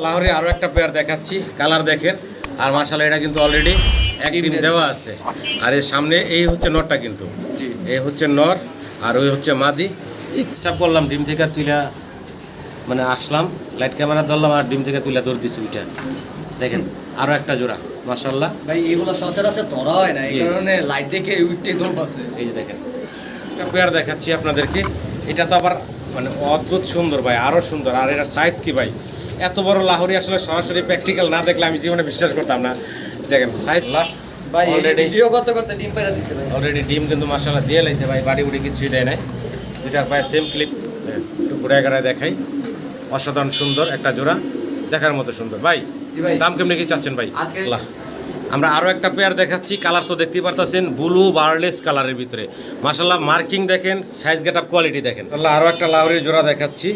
লাহোরে আরও একটা পেয়ার দেখাচ্ছি, কালার দেখেন। আর মাশাআল্লাহ এটা কিন্তু অলরেডি এক ডিম দেওয়া আছে। আর এর সামনে এই হচ্ছে নরটা, কিন্তু এই হচ্ছে নর আর ওই হচ্ছে মাদি। চাপ করলাম ডিম থেকে তুইলা, মানে আসলাম লাইট ক্যামেরা ধরলাম আর ডিম থেকে তুইলা দৌড় দিছি। ওইটা দেখেন আরও একটা জোড়া মাশাআল্লাহ। ভাই এগুলো সচরাচর ধরা হয় না, এই কারণে লাইট দেখে উঠতে দৌড় আছে। এই যে দেখেন একটা পেয়ার দেখাচ্ছি আপনাদেরকে। এটা তো আবার মানে অদ্ভুত সুন্দর ভাই, আরও সুন্দর। আর এটা সাইজ কি ভাই, এত বড় লাহোরি আসলে সরাসরি প্র্যাকটিক্যাল না দেখলে আমি জীবনে বিশ্বাস করতাম না। দেখেন সাইজ ভাই অলরেডি ভিডিও করতে করতে ডিম পাইরা দিছে ভাই। অলরেডি ডিম কিন্তু মাশাআল্লাহ দিয়ে লাইছে ভাই, বাড়ি বুড়ি কিছুই দেয় নাই। দুটার পায়ে সেম ক্লিপ, একটু ঘুরে ঘুরে দেখাই। অসাধারণ সুন্দর একটা জোড়া, দেখার মতো সুন্দর ভাই। দাম কেমনি কি চাচ্ছেন ভাই? আল্লাহ, আমরা আরও একটা পেয়ার দেখাচ্ছি। কালার তো দেখতেই পারতেছেন, ব্লু বার্লেস কালারের ভিতরে মাশাআল্লাহ। মার্কিং দেখেন, সাইজ গেট আপ কোয়ালিটি দেখেন। আল্লাহ আরও একটা লাহোরি জোড়া দেখাচ্ছি।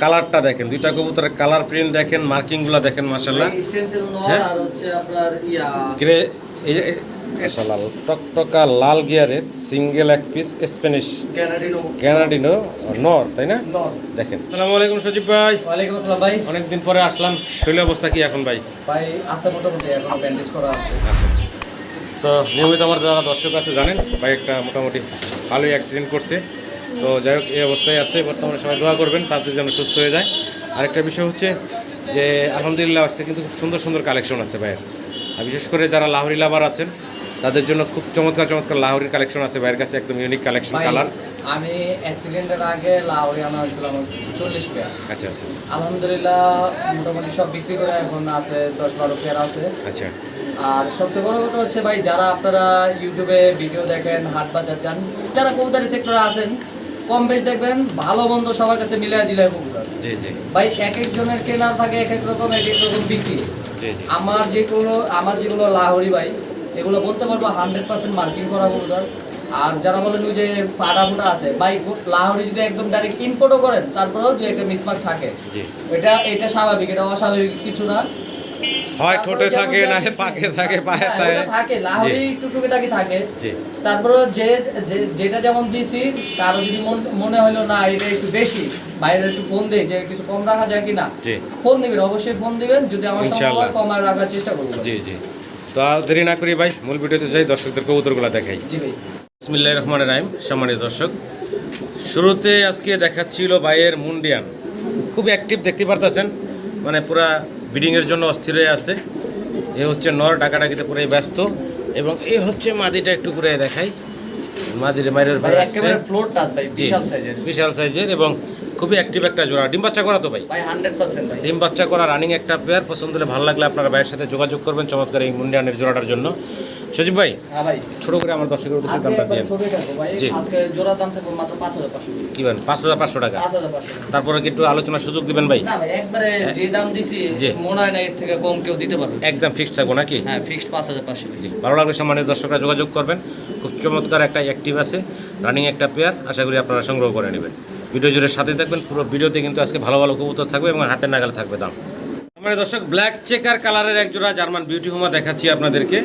কালারটা দেখেন, দুইটা কবুতরের কালার প্রিন্ট দেখেন, মার্কিংগুলো দেখেন মাশাআল্লাহ। স্টেনসিল নর আর হচ্ছে আপনার গ্রে, এই যে লাল টকটকা লাল গিয়ারের সিঙ্গেল এক পিস স্প্যানিশ ক্যানাডিনো নর, তাই না? দেখেন। আসসালামু আলাইকুম সজীব ভাই। ওয়ালাইকুম আসসালাম ভাই। অনেকদিন পরে আসলাম, শরীর অবস্থা কি এখন ভাই? ভাই আছে মোটামুটি, এখন ব্যান্ডেজ করা আছে। আচ্ছা আচ্ছা। তো নিয়মিত আমার যারা দর্শক আছে জানেন ভাই একটা মোটামুটি ভালোই অ্যাক্সিডেন্ট করছে। তো যাই হোক এই অবস্থায় আছে বর্তমানে, সবাই দোয়া করবেন তাদের যেন সুস্থ হয়ে যায়। আরেকটা বিষয় হচ্ছে যে আলহামদুলিল্লাহ আসছে কিন্তু খুব সুন্দর সুন্দর কালেকশন আছে ভাইয়ের। আর বিশেষ করে যারা লাহোরি লাভার আছেন তাদের জন্য খুব চমৎকার চমৎকার লাহোরির কালেকশন আছে ভাইয়ের কাছে, একদম ইউনিক কালেকশন কালার। আমি অ্যাক্সিডেন্টের আগে লাহোরি আনা হয়েছিল আমার 40 পেয়ার। আচ্ছা আচ্ছা। আলহামদুলিল্লাহ মোটামুটি সব বিক্রি করে এখন আছে 10-12 পেয়ার আছে। আচ্ছা। আর সবচেয়ে বড় কথা হচ্ছে ভাই, যারা আপনারা ইউটিউবে ভিডিও দেখেন, হাট বাজার যান, যারা কবুতরি সেক্টরে আছেন, কম বেশ দেখবেন ভালো মন্দ সবার কাছে মিলিয়ে জিলায় কবুতর। জি জি ভাই এক একজনের কেনার থাকে এক এক রকম বিক্রি। জি জি। আমার যেগুলো লাহোরি ভাই, এগুলো বলতে পারবো 100% মার্কিং করা কবুতর। আর যারা বলেন ওই যে ফাটা ফুটা আছে ভাই, লাহোরি যদি একদম ডাইরেক্ট ইম্পোর্টও করেন তারপরেও দু একটা মিসমার্ক থাকে। এটা স্বাভাবিক, এটা অস্বাভাবিক কিছু না। হয় ঠোঁটে থাকে না পাকে থাকে, পায়ে থাকে, লাহোরি একটু টুকিটাকি থাকে। তারপরে যেটা যেমন দিছি, কারো যদি মনে হলো না এটা একটু বেশি, বাইরে একটু ফোন দেয় যে কিছু কম রাখা যায় কিনা, ফোন দিবেন, অবশ্যই ফোন দিবেন। যদি আমার সময় কমায় রাখার চেষ্টা করবো। জি জি। তো দেরি না করি ভাই মূল ভিডিওতে যাই, দর্শকদের কবুতরগুলো দেখাই। জি ভাই। বিসমিল্লাহির রহমানির রহিম। সম্মানিত দর্শক, শুরুতে আজকে দেখাচ্ছিল ভাইয়ের মুন্ডিয়ান, খুব অ্যাক্টিভ দেখতে পারতেছেন, মানে পুরা ব্রিডিংয়ের জন্য অস্থির হয়ে আছে। এ হচ্ছে নর, ডাকাডাকিতে পুরো ব্যস্ত। এবং এ হচ্ছে মাদিটা, একটু করে দেখাই। মাদির মায়ের বিশাল সাইজের এবং খুবই অ্যাক্টিভ একটা জোড়া। ডিম বাচ্চা করা তো ভাই? 100% ভাই। ডিম বাচ্চা করা রানিং একটা পেয়ার। পছন্দ হলে ভালো লাগলে আপনারা ভাইয়ের সাথে যোগাযোগ করবেন চমৎকার এই মুন্ডিয়ানের জোড়াটার জন্য। সজীব ভাই, হ্যাঁ ভাই, ছোট করে আমার দর্শকের উদ্দেশ্যে দামটা দিয়ে। জি, আজকে জোড়া দাম থাকবে মাত্র 5500 টাকা। কি বলেন? 5500 টাকা? 5500। তারপরে কি একটু আলোচনার সুযোগ দিবেন ভাই? না ভাই, একবারে যে দাম দিছি মনে হয় না এর থেকে কম কেউ দিতে পারবে। একদম ফিক্সড থাকবো নাকি? হ্যাঁ, ফিক্সড 5500। জি, ভালো লাগলে সম্মানিত দর্শকরা যোগাযোগ করবেন। খুব চমৎকার একটা অ্যাক্টিভ আছে, রানিং একটা পেয়ার। আশা করি আপনারা সংগ্রহ করে নেবেন। ভিডিও জুড়ে সাথে থাকবেন, পুরো ভিডিওতে কিন্তু আজকে ভালো ভালো কবুতর থাকবে এবং হাতের নাগালে থাকবে দাম। মানে দর্শক, ব্ল্যাক চেকার কালারের এক জোড়া জার্মান বিউটি হোমা দেখাচ্ছি আপনাদেরকে।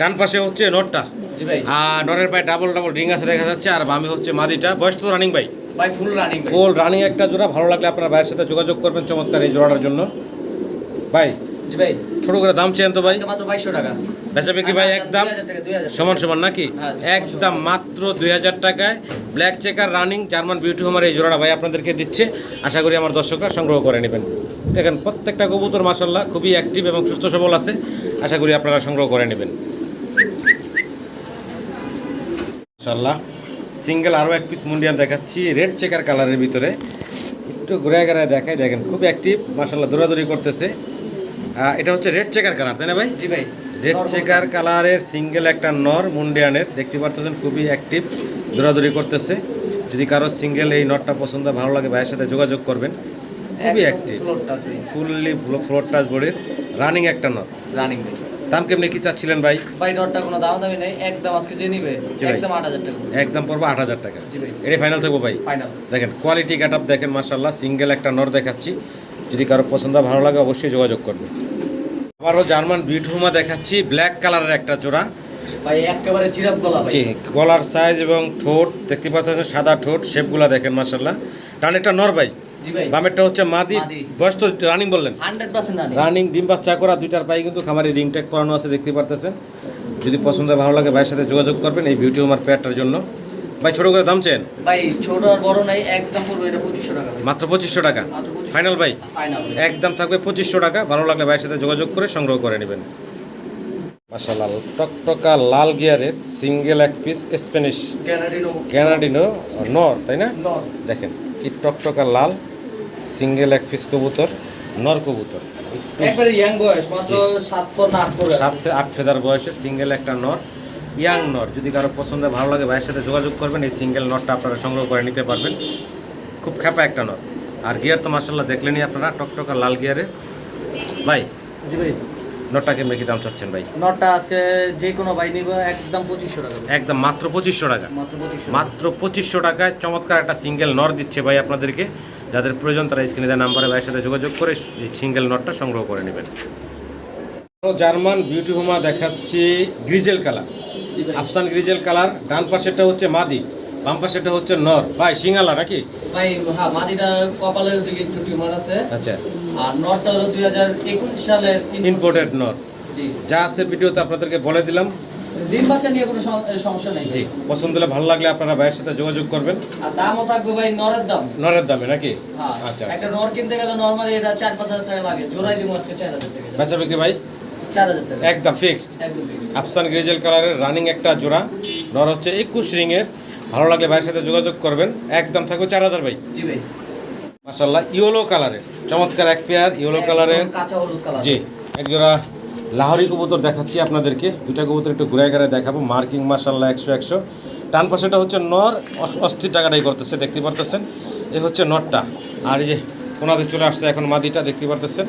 ডান পাশে হচ্ছে নটটা, আর নরের পায়ে ডাবল ডাবল রিং আছে দেখা যাচ্ছে, আর বামে হচ্ছে মাদিটা। বয়স তো রানিং ভাই? ভাই ফুল রানিং, ফুল রানিং একটা জোড়া। ভালো লাগলে আপনার ভাইয়ের সাথে যোগাযোগ করবেন চমৎকার এই জোড়াটার জন্য। ভাই জি ভাই, ছোট করে দাম চেয়েন তো ভাই। মাত্র 2200 টাকা বেচা বিক্রি ভাই একদম সমান সমান নাকি? একদম মাত্র 2000 টাকায় black checker running German beauty Homer এই জোড়াটা ভাই আপনাদেরকে দিচ্ছে। আশা করি আমার দর্শকরা সংগ্রহ করে নেবেন। দেখেন প্রত্যেকটা কবুতর মাশাআল্লাহ খুবই অ্যাক্টিভ এবং সুস্থ সবল আছে। আশা করি আপনারা সংগ্রহ করে নেবেন মাশাআল্লাহ। সিঙ্গেল আরও এক পিস মুন্ডিয়ান দেখাচ্ছি রেড চেকার কালারের ভিতরে। একটু ঘুরে ঘুরে দেখাই, দেখেন খুব অ্যাক্টিভ মাশাআল্লাহ, দৌড়াদৌড়ি করতেছে। এটা হচ্ছে রেড চেকার কালার, তাই না ভাই? জি ভাই, রেড চেকার কালারের সিঙ্গেল একটা নর মুন্ডিয়ানের, দেখতে পারতেছেন খুবই অ্যাক্টিভ, দৌড়াদৌড়ি করতেছে। যদি কারো সিঙ্গেল এই নটটা পছন্দ ভালো লাগে ভাইয়ের সাথে যোগাযোগ করবেন। খুবই অ্যাক্টিভ, ফুললি ফ্লোর টাচ বডির রানিং একটা নর। রানিং ভাই। দাম কেমনি কি চাচ্ছিলেন ভাই? ভাই নটটা কোনো দামি নেই, একদম আজকে যে নিবে একদম 8000 টাকা। একদম পড়বে 8000 টাকা। জি ভাই, এটা ফাইনাল থাকবো ভাই? ফাইনাল। দেখেন কোয়ালিটি গেট আপ দেখেন মাশাআল্লাহ। সিঙ্গেল একটা নর দেখাচ্ছি, যদি কারো পছন্দ ভালো লাগে অবশ্যই যোগাযোগ করবেন। আবারও জার্মান বিউটি হোমা দেখাচ্ছি ব্ল্যাক কালারের একটা জোড়া ভাই, একেবারে জিরাফ গলা ভাই। জি, গলার সাইজ এবং ঠোঁট দেখতে পাচ্ছেন, সাদা ঠোঁট, শেপগুলা দেখেন মাশাআল্লাহ। ডানেরটা নর ভাই? জি ভাই বামেরটা হচ্ছে মাদি, মাদি। বয়স তো রানিং বললেন? 100% রানিং। রানিং ডিম বাচ্চা করা, দুইটার পায়ে কিন্তু খামারে রিং ট্যাগ করানো আছে দেখতে পারতেছেন। যদি পছন্দ হয়, ভালো লাগে, ভাইয়ের সাথে যোগাযোগ করবেন এই বিউটি হোমার পেয়ারটার জন্য। ভাই ছোটো করে দাম চেন? ভাই ছোট আর বড় নাই, একদম পড়বে এটা 2500 টাকা ভাই। মাত্র 2500 টাকা মাত্র 2500 ফাইনাল ভাই? ফাইনাল। একদম থাকবে 2500 টাকা। ভালো লাগলে ভাইয়ের সাথে যোগাযোগ করে সংগ্রহ করে নেবেন। মাশাআল্লাহ, টকটকা লাল গিয়ারের সিঙ্গেল এক পিস স্প্যানিশ ক্যানাডিনো নর, তাই না? নর। দেখেন কি টকটকা লাল সিঙ্গেল এক পিস কবুতর, নর কবুতর, একবারে ইয়াং বয়স, মাত্র 7 পর না 8 পর। 7 থেকে 8 ফেদার বয়সের সিঙ্গেল একটা নর, ইয়াং নর। যদি কারো পছন্দ হয়, ভালো লাগে, ভাইয়ের সাথে যোগাযোগ করবেন। এই সিঙ্গেল নরটা আপনারা সংগ্রহ করে নিতে পারবেন। খুব খ্যাপা একটা নর। আর গিয়ার তো মাশাআল্লাহ দেখলেনই আপনারা, টকটকা লাল গিয়ারের। ভাই জি ভাই নটটা কেমন কি দাম চাচ্ছেন ভাই? নটটা আজকে যে কোনো ভাই নিব একদম 2500 টাকা ভাই। একদম মাত্র 2500 টাকা। মাত্র 2500 মাত্র 2500 টাকায় চমৎকার একটা সিঙ্গেল নর দিচ্ছে ভাই আপনাদেরকে। যাদের প্রয়োজন তারা স্ক্রিনে দেওয়া নাম্বারে ভাইয়ের সাথে যোগাযোগ করে এই সিঙ্গেল নটটা সংগ্রহ করে নেবেন। জার্মান বিউটি হোমা দেখাচ্ছি গ্রিজেল কালার, জি ভাই। আফসান গ্রিজেল কালার। ডান পাশেরটা হচ্ছে মাদি, বাম পাশেরটা হচ্ছে নর। ভাই সিঙ্গালা নাকি? ভাই হ্যাঁ, মাদিটা কপালের দিকে একটু টিউমার আছে। আচ্ছা, আর নটটা হলো 2021 সালের ইম্পোর্টেড নর। জি। যা আছে ভিডিওতে আপনাদেরকে বলে দিলাম। ডিম বাচ্চা নিয়ে কোনো সমস্যা নেই জি, ভাই। পছন্দ হলে, ভালো লাগলে আপনারা ভাইয়ের সাথে যোগাযোগ করবেন। আর দামও থাকবে ভাই নরের দাম। নরের দামে নাকি? হ্যাঁ, আচ্ছা, একটা নর কিনতে গেলে নরমালি এটা 4-5 টাকা লাগে। জোড়াই দিব আজকে 4000 টাকা। বেচা বিক্রি ভাই 4000 টাকা একদম ফিক্সড। একদম fixed। আফসান গ্রিজেল কালারের রানিং একটা জোড়া, নর হচ্ছে 21 রিংয়ের। ভালো লাগলে ভাইয়ের সাথে যোগাযোগ করবেন। একদম থাকবে 4000 ভাই। জি ভাই। মাশাআল্লাহ, ইয়েলো কালারের চমৎকার এক পেয়ার ইয়েলো কালারের। একদম কাঁচা হলুদ কালার। জি, এক জোড়া লাহোরি কবুতর দেখাচ্ছি আপনাদেরকে। দুইটা কবুতর একটু ঘুরে ঘুরে দেখাবো। মার্কিং মাশাআল্লাহ 100-100। ডান পাশেটা হচ্ছে নর, অস্থির টাকাটাই করতেছে দেখতে পারতেছেন। এই হচ্ছে নরটা। আর এই যে ওনাতে চলে আসছে এখন মাদিটা দেখতে পারতেছেন।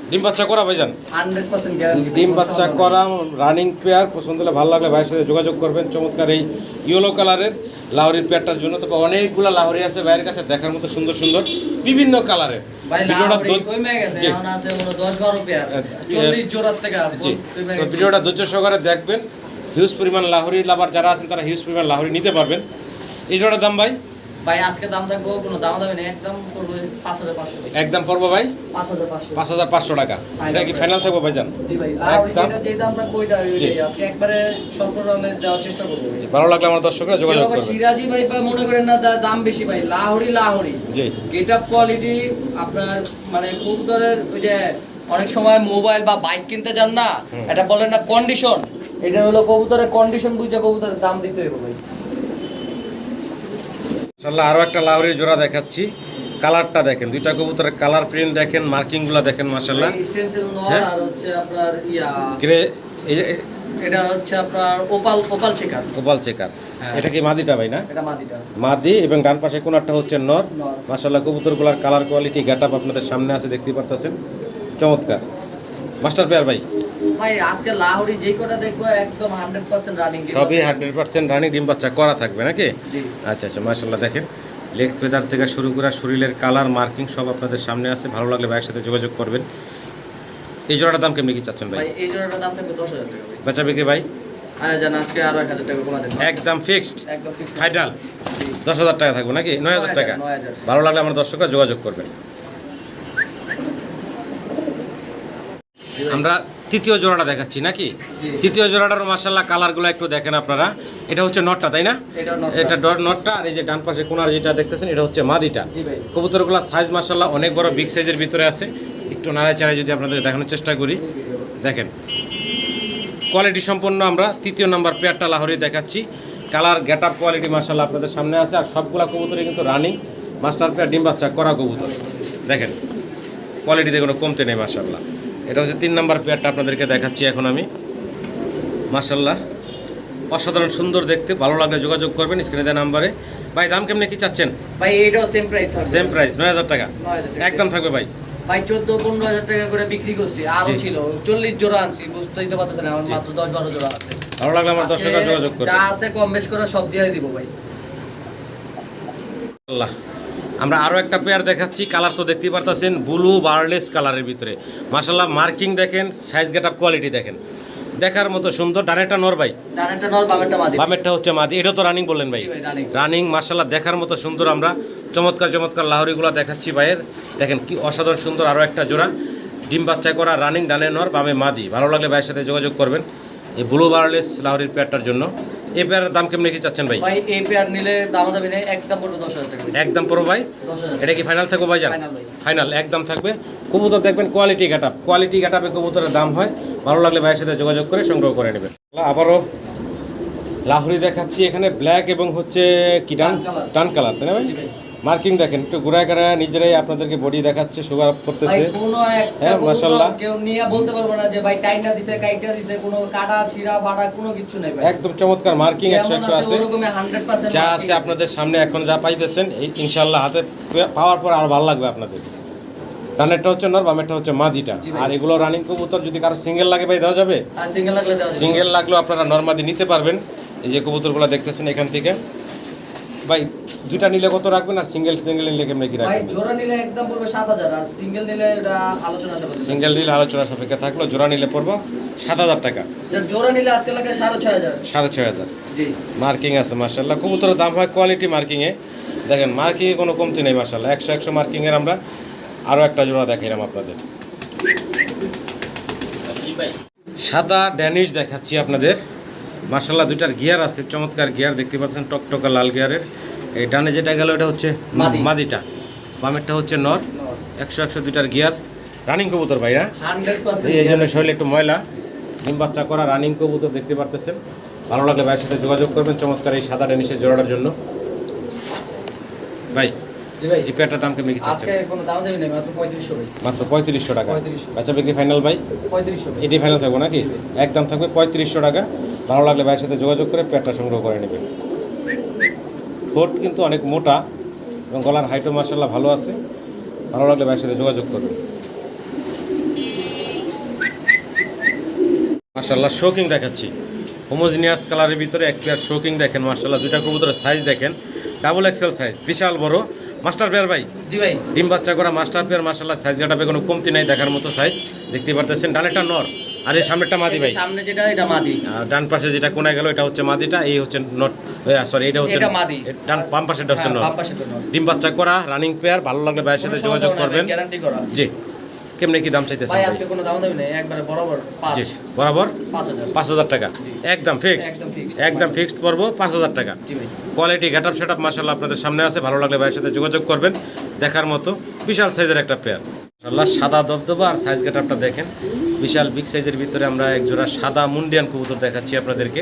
ডিম বাচ্চা করা ভাইজান? 100% গ্যারান্টি। ডিম বাচ্চা করা রানিং পেয়ার। পছন্দ হলে, ভালো লাগলে ভাইয়ের সাথে যোগাযোগ করবেন। চমৎকার এই ইয়েলো কালারের লাহোরির পেয়ারটার জন্য। তবে অনেকগুলো লাহোরি আছে ভাইয়ের কাছে দেখার মতো, সুন্দর সুন্দর বিভিন্ন কালারের। ভাই ভিডিওটা লাহোরি কমে গেছে, জি। এখন আছে মনে 10-12 পেয়ার, 40 জোড়ার থেকে জি, কমে তো গেছে। ভিডিওটা ধৈর্য সহকারে দেখবেন। হিউজ পরিমাণ লাহোরি লাভার যারা আছেন তারা হিউজ পরিমাণ লাহোরি নিতে পারবেন। এই জোড়ার দাম ভাই? ভাই আজকে দাম থাকবো কোনো দামাদামি নেই, একদম করবো 5500 ভাই। একদম পড়বো ভাই 5500। 5500 টাকা। এটা কি ফাইনাল থাকবো ভাইজান? জি ভাই, লাহোরি একদম। যেটা যে দাম রাখবো ওইটা জি। আজকে একবারে স্বল্প দামে দেওয়ার চেষ্টা করবো ভাই। ভালো লাগলে আমার দর্শকরা যোগাযোগ বাবা করবেন। সিরাজি ভাই মনে করেন না দাম বেশি ভাই, লাহোরি জি, গেটআপ কোয়ালিটি আপনার মানে কবুতরের ওই যে অনেক সময় মোবাইল বা বাইক কিনতে যান না, এটা বলেন না কন্ডিশন, এটা হলো কবুতরের কন্ডিশন বুঝে কবুতরের দাম দিতে হবে ভাই। ইনশাআল্লাহ আরও একটা লাহোরির জোড়া দেখাচ্ছি। কালারটা দেখেন, দুইটা কবুতরের কালার প্রিন্ট দেখেন, মার্কিংগুলো দেখেন মাশাআল্লাহ। স্টেনসিল নর হ্যাঁ। আর হচ্ছে আপনার গ্রে, এটা হচ্ছে আপনার ওপাল চেকার। গোপাল চেকার। হ্যাঁ। এটা কি মাদিটা ভাই না? এটা মাদিটা। মাদি এবং ডান পাশে কোনারটা হচ্ছে নর। নর। মাশাআল্লাহ কবুতরগুলোর কালার কোয়ালিটি গেটআপ আপনাদের সামনে আছে দেখতে পারতেছেন। চমৎকার মাস্টার পেয়ার ভাই। ভাই আজকে লাহোরি যেই কটা দেখবো একদম 100% রানিং। সবই 100% রানিং, ডিম বাচ্চা করা থাকবে নাকি? জি। আচ্ছা আচ্ছা, মাশাআল্লাহ দেখেন লেগ ফেদার থেকে শুরু করে শরীরের কালার মার্কিং সব আপনাদের সামনে আছে। ভালো লাগলে ভাইয়ের সাথে যোগাযোগ করবেন। এই জোড়াটার দাম কেমনি কি চাচ্ছেন ভাই? ভাই এই জোড়াটার দাম থাকবে 10000 টাকা ভাই। বেচা বিক্রি ভাই? আরে জান আজকে আরো 1000 টাকা কমা দেন। একদম ফিক্সড একদম ফিক্স ফাইনাল জি। 10,000 টাকা থাকবে নাকি? 9,000 টাকা। 9000। ভালো লাগলে আমার দর্শকরা যোগাযোগ করবেন। আমরা তৃতীয় জোড়াটা দেখাচ্ছি নাকি? জি। তৃতীয় জোড়াটার মাশাআল্লাহ কালারগুলো একটু দেখেন আপনারা। এটা হচ্ছে নটটা তাই না? এটা নট। এটা নটটা। আর এই যে ডান পাশে কোনার যেটা দেখতেছেন এটা হচ্ছে মাদিটা। জি ভাই। কবুতরগুলোর সাইজ মাশাআল্লাহ অনেক বড়, বিগ সাইজের ভিতরে আছে। একটু নাড়াচাড়ায় যদি আপনাদের দেখানোর চেষ্টা করি, দেখেন কোয়ালিটি সম্পন্ন। আমরা তৃতীয় নাম্বার পেয়ারটা লাহোরি দেখাচ্ছি। কালার গেটআপ কোয়ালিটি মাশাআল্লাহ আপনাদের সামনে আছে। আর সবগুলা কবুতরই কিন্তু রানিং মাস্টার পেয়ার, ডিম বাচ্চা করা কবুতর। দেখেন কোয়ালিটিতে কোনো কমতে নেই মাশাআল্লাহ। এটা হচ্ছে 3 নাম্বার পেয়ারটা আপনাদেরকে দেখাচ্ছি এখন আমি। মাশাআল্লাহ অসাধারণ সুন্দর দেখতে। ভালো লাগলে যোগাযোগ করবেন স্ক্রিনে দেওয়া নাম্বারে। ভাই দাম কেমনে কি চাচ্ছেন? ভাই এটাও সেম প্রাইস থাকবে। সেম প্রাইস 9,000 টাকা। 9000 টাকা একদম থাকবে ভাই। ভাই 14-15 টাকা করে বিক্রি করছি, আরো জি। ছিল 40 জোড়া আনছি, বুঝতেই তো পারতেছেন আমার মাত্র 10-12 জোড়া আছে। ভালো লাগলে আমার দর্শকরা যোগাযোগ করবেন। যা আছে কম বেশ করে সব দিয়ে দিব ভাই। আল্লাহ, আমরা আরও একটা পেয়ার দেখাচ্ছি। কালার তো দেখতেই পারতেছেন, ব্লু বার্লেস কালারের ভিতরে মাশাআল্লাহ। মার্কিং দেখেন, সাইজ গেটআপ কোয়ালিটি দেখেন। দেখার মতো সুন্দর। ডানেরটা নর ভাই, ডানেরটা নর, বামেরটা মাদি। বামেরটা হচ্ছে মাদি। এটা তো রানিং বললেন ভাই? জি ভাই, running। রানিং মাশাআল্লাহ দেখার মতো সুন্দর। আমরা চমৎকার চমৎকার লাহোরিগুলো দেখাচ্ছি ভাইয়ের। দেখেন কি অসাধারণ সুন্দর আরও একটা জোড়া ডিম বাচ্চা করা রানিং, ডানে নর বামে মাদি। ভালো লাগলে ভাইয়ের সাথে যোগাযোগ করবেন এই ব্লু বার্লেস লাহোরির পেয়ারটার জন্য। এই পেয়ারের দাম কেমনি কি চাচ্ছেন ভাই? ভাই এই পেয়ার নিলে দামাদামি নেই, একদম পড়বে 10,000 টাকা। একদম পড়ো ভাই? 10,000। এটা কি ফাইনাল থাকবে ভাই? জান Final ভাই। ফাইনাল একদম থাকবে। কবুতর দেখবেন কোয়ালিটি গেটআপ, কোয়ালিটি গেটআপে কবুতরের দাম হয়। ভালো লাগলে ভাইয়ের সাথে যোগাযোগ করে সংগ্রহ করে নেবেন। আবারও লাহোরি দেখাচ্ছি এখানে ব্ল্যাক এবং হচ্ছে কি ডান টান কালার, তাই না ভাই? জি ভাই। মার্কিং দেখেন একটু ঘুরায় ঘুরায় নিজেরাই আপনাদেরকে বডি দেখাচ্ছে, সুগার করতেছে। ভাই কোনো একটা হ্যাঁ, কবুতর মাশাআল্লাহ। কেউ নিয়ে বলতে পারবে না যে ভাই টাইটা দিছে, কাইটা দিছে, কোনো কাটা ছিঁড়া ফাটা কোনো কিছু নাই ভাই। একদম চমৎকার মার্কিং 100 যেমন 100 আছে। ওরকমই 100% যা marking আছে আপনাদের সামনে এখন যা পাইতেছেন এই ইনশাআল্লাহ হাতে পাওয়ার পর আরো ভালো লাগবে আপনাদের। ডানেরটা হচ্ছে নর, বামেরটা হচ্ছে মাদিটা। জি ভাই। আর এগুলো রানিং কবুতর যদি কারো সিঙ্গেল লাগে ভাই দেওয়া যাবে? আর সিঙ্গেল লাগলে দেওয়া যাবে। সিঙ্গেল লাগলেও আপনারা নরমাদি নিতে পারবেন। এই যে কবুতরগুলো দেখতেছেন এখান থেকে ভাই, দুইটা নিলে কত রাখবেন আর সিঙ্গেল নিলে কেমন কি ভাই রাখবেন? জোড়া নিলে একদম পড়বে 7,000, আর সিঙ্গেল নিলে এটা আলোচনা সাপেক্ষে। সিঙ্গেল নিলে আলোচনা সাপেক্ষে থাকলো, জোড়া নিলে পড়বো 7,000 টাকা। জোড়া নিলে আজকে লাগে 6,500। 6,500। জি। মার্কিং আছে মাশাআল্লাহ। কবুতরের দাম হয় কোয়ালিটি মার্কিংয়ে। দেখেন মার্কিংয়ে কোনো কমতি নেই মাশাআল্লাহ। 100 100 মার্কিংয়ের আমরা আরও একটা জোড়া দেখাইলাম আপনাদের। সাদা ড্যানিশ দেখাচ্ছি আপনাদের। মাশাআল্লাহ দুইটার গিয়ার আছে, চমৎকার গিয়ার দেখতে পাচ্ছেন, টকটকা লাল গিয়ারের। এই ডানে যেটা গেল এটা হচ্ছে মাদি। মাদিটা, বামেরটা হচ্ছে নর। 100 100 দুইটার গিয়ার রানিং কবুতর ভাই না? 100% এই জন্য শরীরে একটু ময়লা, ডিম বাচ্চা করা রানিং কবুতর দেখতে পারতেছেন। ভালো লাগলে ভাইয়ের সাথে যোগাযোগ করবেন চমৎকার এই সাদা ড্যানিশের জোড়াটার জন্য। ভাই জি ভাই। এই পেয়ারটার দাম কেমনি কি চাচ্ছেন? আজকে কোনো দাম দেবেন না, মাত্র 3500 ভাই। মাত্র 3500 টাকা। 3500। আচ্ছা বিক্রি ফাইনাল ভাই? 3500 ভাই। এটাই ফাইনাল থাকবো নাকি? একদম থাকবে 3500 টাকা। ভালো লাগলে ভাইয়ের সাথে যোগাযোগ করে পেয়ারটা সংগ্রহ করে নেবেন। ঠোঁট কিন্তু অনেক মোটা এবং গলার হাইটও মাশাআল্লাহ ভালো আছে। ভালো লাগলে ভাইয়ের সাথে যোগাযোগ করবেন। মাশাআল্লাহ শোকিং দেখাচ্ছি, হোমোজিনিয়াস কালারের ভিতরে এক পেয়ার শোকিং দেখেন মাশাআল্লাহ। দুইটা কবুতরের সাইজ দেখেন, ডাবল এক্সেল সাইজ, বিশাল বড় মাস্টার পেয়ার ভাই। জি ভাই। ডিম বাচ্চা করা মাস্টার পেয়ার মাশাআল্লাহ। সাইজ গাটাবে কোনো কমতি নাই, দেখার মতো সাইজ দেখতে পারতেছেন। ডানেরটা নর আর এই সামনেরটা মাদি এই যে ভাই। সামনে যেটা এটা মাদি। আর ডান পাশে যেটা কোনায় গেল এটা হচ্ছে মাদিটা, এই হচ্ছে নট, সরি এটা হচ্ছে এটা মাদি। ডান বাম পাশেটা হচ্ছে নর। বাম পাশে তো নর। ডিম বাচ্চা করা রানিং পেয়ার। ভালো লাগলে ভাইয়ের সাথে যোগাযোগ করবেন। গ্যারান্টি করা। জি। কেমনে কি দাম চাইতেছেন ভাই ভাই? আজকে কোনো দাম দেবেন না, একবারে বরাবর 5। জি বরাবর 5,000। 5,000 টাকা। একদম ফিক্সড, একদম fixed। একদম ফিক্সড পড়বো 5,000 টাকা। জি ভাই। কোয়ালিটি গেটআপ সেটআপ মাশাআল্লাহ আপনাদের সামনে আছে। ভালো লাগলে ভাইয়ের সাথে যোগাযোগ করবেন। দেখার মতো বিশাল সাইজের একটা পেয়ার মাশাআল্লাহ। সাদা দবদবা আর সাইজ গেটআপটা দেখেন, বিশাল বিগ সাইজের ভিতরে আমরা এক জোড়া সাদা মুন্ডিয়ান কবুতর দেখাচ্ছি আপনাদেরকে।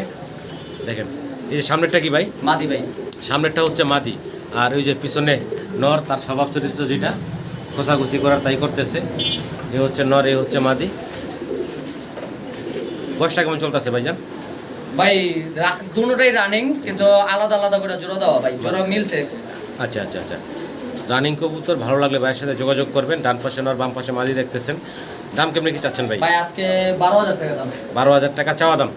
দেখেন এই যে সামনেরটা কি ভাই? মাদি ভাই। সামনেরটা হচ্ছে মাদি, আর ওই যে পিছনে নর, তার স্বভাব চরিত্র যেটা খোসাখুসি করার তাই করতেছে। এ হচ্ছে নর, এ হচ্ছে মাদি। বয়সটা কেমন চলতেছে ভাইজান? ভাই দুটোটাই রানিং, কিন্তু আলাদা আলাদা করে জোড়া দেওয়া ভাই, জোড়া মিলছে। আচ্ছা আচ্ছা আচ্ছা। রানিং কবুতর। ভালো লাগলে ভাইয়ের সাথে যোগাযোগ করবেন। ডান পাশে নর, বাম পাশে মাদি দেখতেছেন। দাম কেমনি কি চাচ্ছেন ভাই? ভাই আজকে 12,000 টাকা দাম। 12,000 টাকা চাওয়া দাম।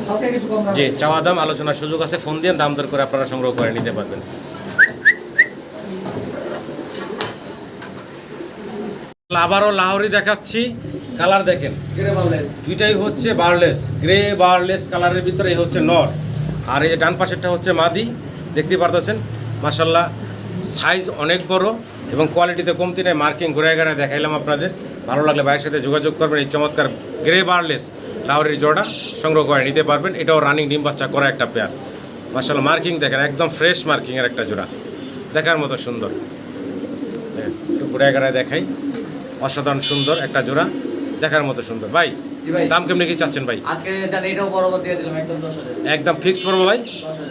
হালকা কিছু কম জি চাওয়া দাম, আলোচনার সুযোগ আছে। ফোন দিয়ে দাম দর করে আপনারা সংগ্রহ করে নিতে পারবেন। আবারও লাহোরি দেখাচ্ছি। কালার দেখেন, দুইটাই হচ্ছে বার্লেস, গ্রে বার্লেস কালারের ভিতরে এই হচ্ছে নর, আর এই যে ডান পাশেরটা হচ্ছে মাদি। দেখতে পারতেছেন মাশাআল্লাহ সাইজ অনেক বড় এবং কোয়ালিটিতে কমতি নেই। মার্কিং ঘুরে ঘুরে দেখাইলাম আপনাদের। ভালো লাগলে ভাইয়ের সাথে যোগাযোগ করবেন। এই চমৎকার গ্রে বার্লেস লাহোরির জোড়া সংগ্রহ করে নিতে পারবেন। এটাও রানিং ডিম বাচ্চা করা একটা পেয়ার মাশাআল্লাহ। মার্কিং দেখেন, একদম ফ্রেশ মার্কিংয়ের একটা জোড়া, দেখার মতো সুন্দর। একটু ঘুরে ঘুরে দেখাই, অসাধারণ সুন্দর একটা জোড়া, দেখার মতো সুন্দর। ভাই দাম কেমনি কি চাচ্ছেন ভাই? আজকে জানি এটাও বরাবর দিয়ে দিলাম একদম 10,000। একদম ফিক্সড করবো ভাই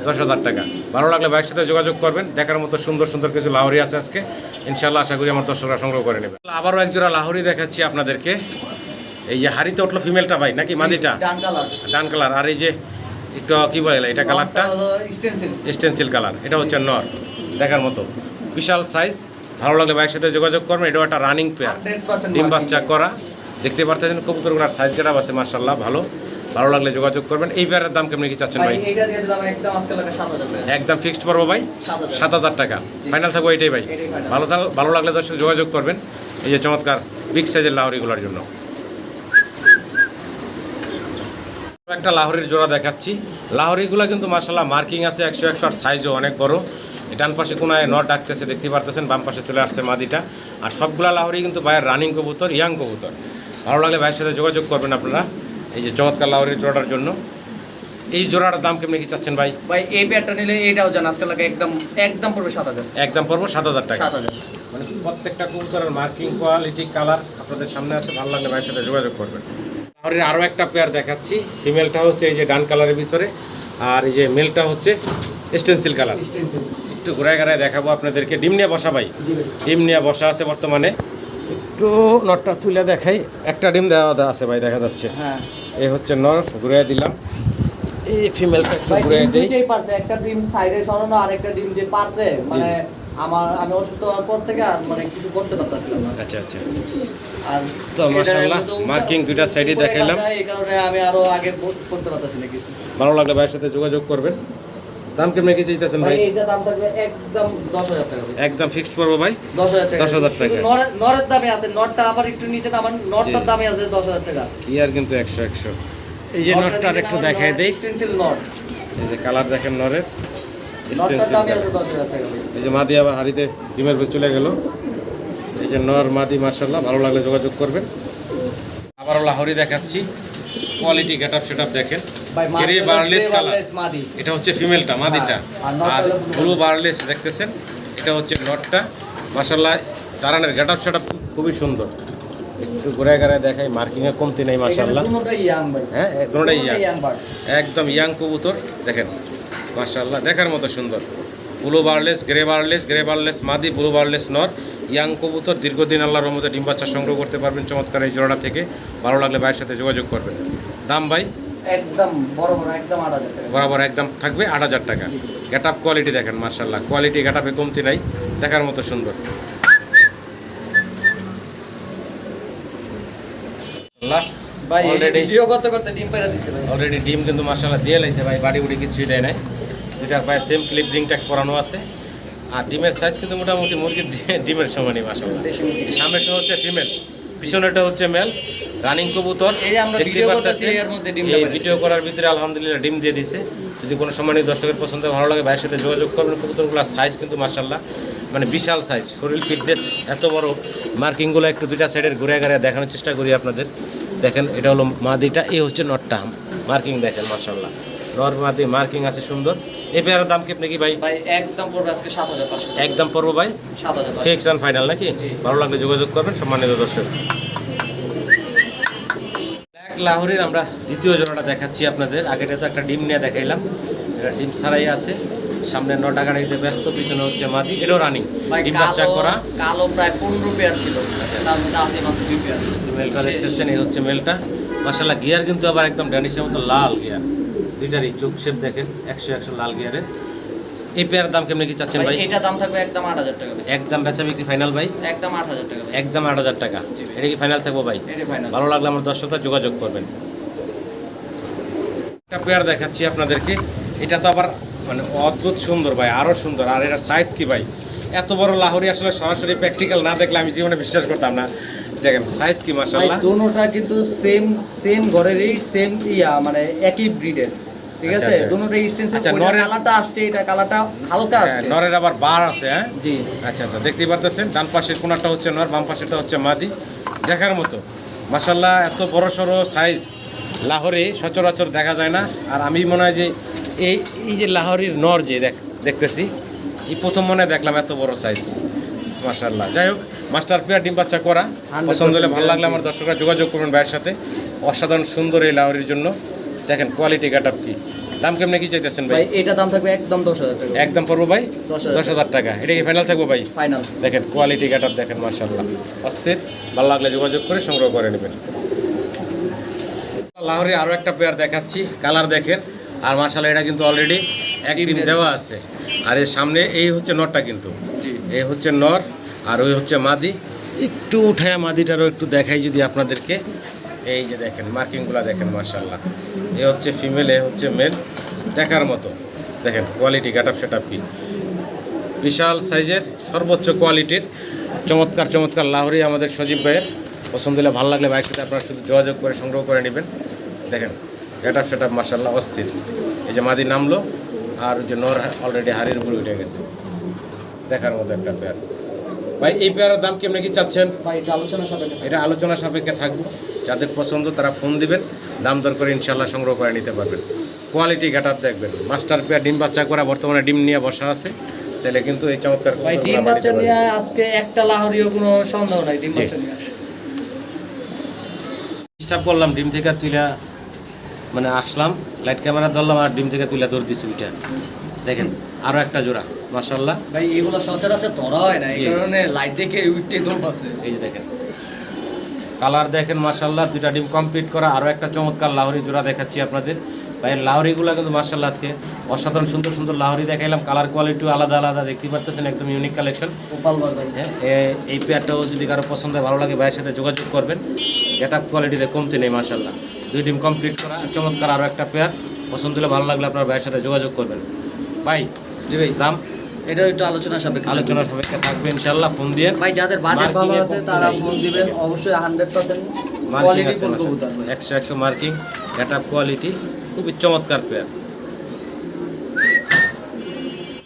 10,000 টাকা। ভালো লাগলে ভাইয়ের সাথে যোগাযোগ করবেন। দেখার মতো সুন্দর সুন্দর কিছু লাহোরি আছে আজকে, ইনশাআল্লাহ আশা করি আমার দর্শকরা সংগ্রহ করে নেবে। আবারও এক জোড়া লাহোরি দেখাচ্ছি আপনাদেরকে। এই যে হাড়িতে উঠলো ফিমেলটা ভাই নাকি মাদিটা? ডান কালার। ডান কালার। আর এই যে একটু কি বলে এটা কালারটা? হলো স্টেনসিল। Stencil colour. এটা হচ্ছে নর, দেখার মতো বিশাল সাইজ। ভালো লাগলে ভাইয়ের সাথে যোগাযোগ করবেন। এটাও একটা রানিং পেয়ার, 100% ডিম বাচ্চা করা। দেখতে পারতেছেন কবুতরগুলোর সাইজ গেটাপ আছে মাশাআল্লাহ ভালো। ভালো লাগলে যোগাযোগ করবেন। এই পেয়ারের দাম কেমনি কি চাচ্ছেন ভাই? এইটা দিয়ে দিলাম একদম আজকে লাগে 7,000 টাকা। একদম ফিক্সড পড়বো ভাই 7,000 টাকা। ফাইনাল থাকবো এটাই ভাই। এটাই final। ভালো লাগলে দর্শক যোগাযোগ করবেন এই যে চমৎকার বিগ সাইজের লাহোরিগুলোর জন্য। একটা লাহোরির জোড়া দেখাচ্ছি। লাহোরিগুলো কিন্তু মাশাআল্লাহ মার্কিং আছে 100 আর সাইজও অনেক বড়। ডান পাশে কোনায় নট ডাকতেছে দেখতে পারতেছেন, বাম পাশে চলে আসছে মাদিটা। আর সবগুলা লাহোরি কিন্তু ভাইয়ের রানিং কবুতর, ইয়াং কবুতর। ভালো লাগলে ভাইয়ের সাথে যোগাযোগ করবেন আপনারা এই যে চমৎকার লাহোরির জোড়াটার জন্য। এই জোড়াটার দাম কেমনি কি চাচ্ছেন ভাই? ভাই এই পেয়ারটা নিলে এটাও জান আজকাল লাগে একদম পড়বে 7000। একদম পড়বো 7000 টাকা। 7000 মানে প্রত্যেকটা কবুতরের মার্কিং, কোয়ালিটি, কালার আপনাদের সামনে আছে। ভালো লাগলে ভাইয়ের সাথে যোগাযোগ করবেন। লাহোরির আরও একটা পেয়ার দেখাচ্ছি। ফিমেলটা হচ্ছে এই যে ডান কালারের ভিতরে, আর এই যে মেলটা হচ্ছে স্টেনসিল কালার। একটু ঘুরায় ঘুরায় দেখাবো আপনাদেরকে। ডিম নিয়ে বসা ভাই, ডিম নিয়ে বসা আছে বর্তমানে। একটু নটটা তুলে দেখাই। একটা ডিম দেওয়া আছে ভাই, দেখা যাচ্ছে। হ্যাঁ, এই হচ্ছে নর, ঘুরিয়ে দিলাম। এই ফিমেলটা একটু ঘুরিয়ে দিই। দুইটাই পারছে, একটা ডিম সাইডে সরানো আর একটা ডিম যে পারছে, মানে আমি অসুস্থ হওয়ার পর থেকে আর মানে কিছু করতে পারতাছিলাম না। আচ্ছা আচ্ছা। আর তো মাশাআল্লাহ মার্কিং দুইটা সাইডে দেখাইলাম। এই কারণে আমি আরো আগে করতে পারতাছি না কিছু। ভালো লাগলে ভাইয়ের সাথে যোগাযোগ করবেন। দাম কেমন কি চাইতেছেন ভাই? এইটা দাম থাকবে একদম 10000 টাকা। একদম ফিক্সড করবো ভাই 10000 টাকা। 10000 টাকা। নরের দামে আছে, নটটা আবার একটু নিচে, আমার নটটার দামে আছে 10000 টাকা। কি আর কিন্তু 100 এই যে নটটার একটু দেখাই দেই। স্টেনসিল নট, এই যে কালার দেখেন নরের, নটটার স্টেনসিল। দামে আছে 10000 টাকা। এই যে মাদি আবার হাড়িতে ডিমের ভিতরে চলে গেল। এই যে নর মাদি মাশাআল্লাহ, ভালো লাগলে যোগাযোগ করবেন। আবারও লাহোরি দেখাচ্ছি। কোয়ালিটি গেটআপ সেটআপ দেখেন। ভাই গ্রে বারলেস কালার। মাদি, এটা হচ্ছে ফিমেলটা, মাদিটা। আর নটটা আর হলো ব্লু বারলেস দেখতেছেন, এটা হচ্ছে নটটা। মাশাআল্লাহ দাঁড়ানোর গেটআপ সেটআপ খুবই সুন্দর। একটু ঘুরে ঘুরে দেখাই, মার্কিংয়ে কমতি নেই মাশাআল্লাহ। দুটোটাই ইয়াং ভাই। হ্যাঁ দুটোটাই ইয়াং, বার্ড, একদম ইয়াং কবুতর দেখেন মাশাআল্লাহ, দেখার মতো সুন্দর। ব্লু বারলেস, গ্রে বারলেস মাদি, ব্লু বারলেস নর, ইয়াং কবুতর। দীর্ঘদিন আল্লাহর রহমতে ডিম বাচ্চা সংগ্রহ করতে পারবেন চমৎকার এই জোড়াটা থেকে। ভালো লাগলে ভাইয়ের সাথে যোগাযোগ করবেন। দাম ভাই একদম বড় একদম 8000 টাকা বরাবর একদম থাকবে 8000 টাকা। গেটআপ কোয়ালিটি দেখেন মাশাআল্লাহ, কোয়ালিটি গেটআপে কমতি নাই, দেখার মতো সুন্দর। ভাই অলরেডি ভিডিও করতে করতে ডিম পাইরা দিছে ভাই। অলরেডি ডিম কিন্তু মাশাআল্লাহ দিয়ে লাইছে ভাই, বাড়ি বুড়ি কিছুই দেয় নাই। দুটার পায়ে সেম ক্লিপ রিং ট্যাগ করানো আছে। আর ডিমের সাইজ কিন্তু মোটামুটি মুরগির ডিমের সমানই মাশাআল্লাহ। সামনেটা হচ্ছে ফিমেল, পিছনেটা হচ্ছে মেল। রানিং কবুতর এই যে আমরা ভিডিও করতেছি এর মধ্যে ডিমটা এই ভিডিও করার ভিতরে আলহামদুলিল্লাহ ডিম দিয়ে দিছে। যদি কোনো সম্মানিত দর্শকের পছন্দ ভালো লাগে ভাইয়ের সাথে যোগাযোগ করবেন। কবুতরগুলোর সাইজ কিন্তু মাশাআল্লাহ মানে বিশাল সাইজ, শরীর ফিটনেস এত বড়। মার্কিংগুলো একটু দুইটা সাইডের ঘুরে ঘুরে দেখানোর চেষ্টা করি আপনাদের। দেখেন এটা হলো মাদিটা, এই হচ্ছে নটটা। মার্কিং দেখেন মাশাআল্লাহ, নর মাদি মার্কিং আছে সুন্দর। এই পেয়ারের দাম কি আপনি কি ভাই? ভাই একদম পড়বে আজকে 7500 টাকা। একদম পড়বো ভাই 7500 ফিক্স অ্যান্ড ফাইনাল নাকি? ভালো লাগলে যোগাযোগ করবেন সম্মানিত দর্শক। লাহোরির আমরা দ্বিতীয় জোড়াটা দেখাচ্ছি আপনাদের। আগেটা তো একটা ডিম নিয়ে দেখাইলাম, এটা ডিম ছাড়াই আছে। সামনে নটা গাড়িতে ব্যস্ত, পিছনে হচ্ছে মাদি, এটাও রানিং ডিম বাচ্চা করা। কালো প্রায় 15 পেয়ার ছিল, তার মধ্যে আছে মাত্র 2 পেয়ার। মেলটা দেখতেছেন, এই হচ্ছে মেলটা মাশাআল্লাহ। গিয়ার কিন্তু আবার একদম ড্যানিশের মতো লাল গিয়ার, দুইটারই চোখ শেপ দেখেন 100 লাল গিয়ারের। এই পেয়ারের দাম কেমন কি চাচ্ছেন ভাই? এটা দাম থাকবে একদম 8000 টাকা। একদম বেচা বিক্রি ফাইনাল ভাই? একদম 8000 টাকা। একদম 8000 টাকা। এটা কি ফাইনাল থাকবো ভাই? এটা ফাইনাল। ভালো লাগলে আমার দর্শকরা যোগাযোগ করবেন। একটা পেয়ার দেখাচ্ছি আপনাদেরকে। এটা তো আবার মানে অদ্ভুত সুন্দর ভাই, আরও সুন্দর। আর এটা সাইজ কি ভাই, এত বড় লাহোরি আসলে সরাসরি প্র্যাকটিক্যাল না দেখলে আমি জীবনে বিশ্বাস করতাম না। দেখেন সাইজ কি মাশাআল্লাহ। দুটোটা কিন্তু সেম ঘরেরই সেম মানে একই ব্রিডের, ঠিক আছে? দুটোটা স্টেনসিল। আচ্ছা, নরের কালারটা আসছে, এটা কালারটা হালকা আসছে। নরের আবার বার আছে। হ্যাঁ জি। আচ্ছা আচ্ছা, দেখতেই পারতেছেন ডান পাশের কোনাটা হচ্ছে নর, বাম পাশেটা হচ্ছে মাদি। দেখার মতো মাশাআল্লাহ, এত বড় সড়ো সাইজ লাহোরে সচরাচর দেখা যায় না। আর আমি মনে হয় যে এই যে লাহোরির নর যে দেখতেছি, এই প্রথম মনে হয় দেখলাম এত বড় সাইজ মাশাআল্লাহ। যাই হোক, মাস্টার পেয়ার ডিম বাচ্চা করা। পছন্দ হলে ভালো লাগলে আমার দর্শকরা যোগাযোগ করবেন ভাইয়ের সাথে। অসাধারণ সুন্দর এই লাহোরির জন্য। দেখেন কোয়ালিটি গেটআপ কি। দাম কেমনে কি চাইতেছেন ভাই? এটা দাম থাকবে একদম 10000 টাকা। একদম পড়বো ভাই 10000 টাকা। এটা কি ফাইনাল থাকবো ভাই? ফাইনাল। দেখেন কোয়ালিটি গেটআপ দেখেন মাশাআল্লাহ, অস্থির। ভালো লাগলে যোগাযোগ করে সংগ্রহ করে নেবেন। লাহোরি আরও একটা পেয়ার দেখাচ্ছি, কালার দেখেন। আর মাশাআল্লাহ এটা কিন্তু অলরেডি এক ডিম দেওয়া আছে। আর এর সামনে এই হচ্ছে নরটা কিন্তু, এই হচ্ছে নর আর ওই হচ্ছে মাদি। একটু উঠায় মাদিটারও একটু দেখাই যদি আপনাদেরকে। এই যে দেখেন মার্কিংগুলো দেখেন মাশাআল্লাহ। এ হচ্ছে ফিমেল, এ হচ্ছে মেল, দেখার মতো। দেখেন কোয়ালিটি গেটআপ সেটআপ কি, বিশাল সাইজের সর্বোচ্চ কোয়ালিটির চমৎকার চমৎকার লাহোরি আমাদের সজীব ভাইয়ের। পছন্দ হলে ভালো লাগলে ভাইয়ের সাথে আপনারা শুধু যোগাযোগ করে সংগ্রহ করে নেবেন। দেখেন গেট আপ সেট আপ মাসাল্লাহ অস্থির। এই যে মাদি নামলো আর ওই যে নর অলরেডি হাড়ির উপরে উঠে গেছে, দেখার মতো একটা পেয়ার। ভাই এই পেয়ারের দাম কেমন কি চাচ্ছেন? ভাই এটা আলোচনা সাপেক্ষে। এটা আলোচনা সাপেক্ষে থাকবো, যাদের পছন্দ তারা ফোন দিবেন, দাম দর করে ইনশাল্লাহ সংগ্রহ করে নিতে পারবেন। কোয়ালিটি গেট আপ দেখবেন, মাস্টার পেয়ার ডিম বাচ্চা করা, বর্তমানে ডিম নিয়ে বসা আছে, চাইলে কিন্তু এই চমৎকার ভাই ডিম বাচ্চা নিয়ে আজকে একটা লাহোরিও কোনো সন্দেহ নাই ডিম বাচ্চা নিয়ে। ডিস্টার্ব করলাম, ডিম থেকে তুইলা মানে আসলাম, লাইট ক্যামেরা ধরলাম আর ডিম থেকে তুইলা দৌড় দিছি ওইটা। দেখেন আরও একটা জোড়া মাশাল্লাহ। ভাই এগুলো সচরাচর ধরা হয় না, এই জি। কারণে লাইট দেখে উঠতে দৌড় পাচ্ছে। এই যে দেখেন কালার দেখেন মাশাল্লাহ, দুইটা ডিম কমপ্লিট করা। আরও একটা চমৎকার লাহোরি জোড়া দেখাচ্ছি আপনাদের। ভাইয়ের লাহোরিগুলো কিন্তু মাশাল্লাহ আজকে অসাধারণ সুন্দর সুন্দর লাহোরি দেখাইলাম, কালার কোয়ালিটিও আলাদা আলাদা দেখতে পারতেছেন, একদম ইউনিক কালেকশন। গোপাল বাজার হ্যাঁ, এই পেয়ারটাও যদি কারো পছন্দ হয়, ভালো লাগে, ভাইয়ের সাথে যোগাযোগ করবেন। গেট আপ কোয়ালিটিতে কমতি নেই মাশাল্লাহ। দুই ডিম কমপ্লিট করা চমৎকার আরও একটা পেয়ার, পছন্দ হলে ভালো লাগলে আপনার ভাইয়ের সাথে যোগাযোগ করবেন। ভাই জি ভাই দাম এটা একটু আলোচনা সাপেক্ষে। আলোচনা সাপেক্ষে থাকবে ইনশাল্লাহ, ফোন দিয়ে। ভাই যাদের বাজেট ভালো Marking এ আছে কম তারা নাই। ফোন দিবেন, অবশ্যই 100% মার্কিং কোয়ালিটি আছে ফুল মাশাআল্লাহ। কবুতর ভাই। 100 মার্কিং, গেট আপ কোয়ালিটি খুবই চমৎকার পেয়ার।